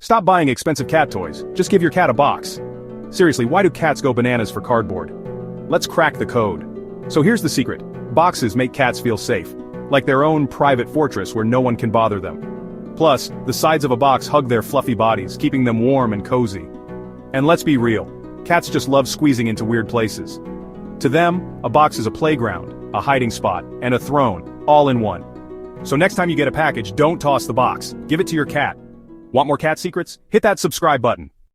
Stop buying expensive cat toys, just give your cat a box. Seriously, why do cats go bananas for cardboard? Let's crack the code. So here's the secret. Boxes make cats feel safe, like their own private fortress where no one can bother them. Plus, the sides of a box hug their fluffy bodies, keeping them warm and cozy. And let's be real, cats just love squeezing into weird places. To them, a box is a playground, a hiding spot, and a throne, all in one. So next time you get a package, don't toss the box, give it to your cat. Want more cat secrets? Hit that subscribe button.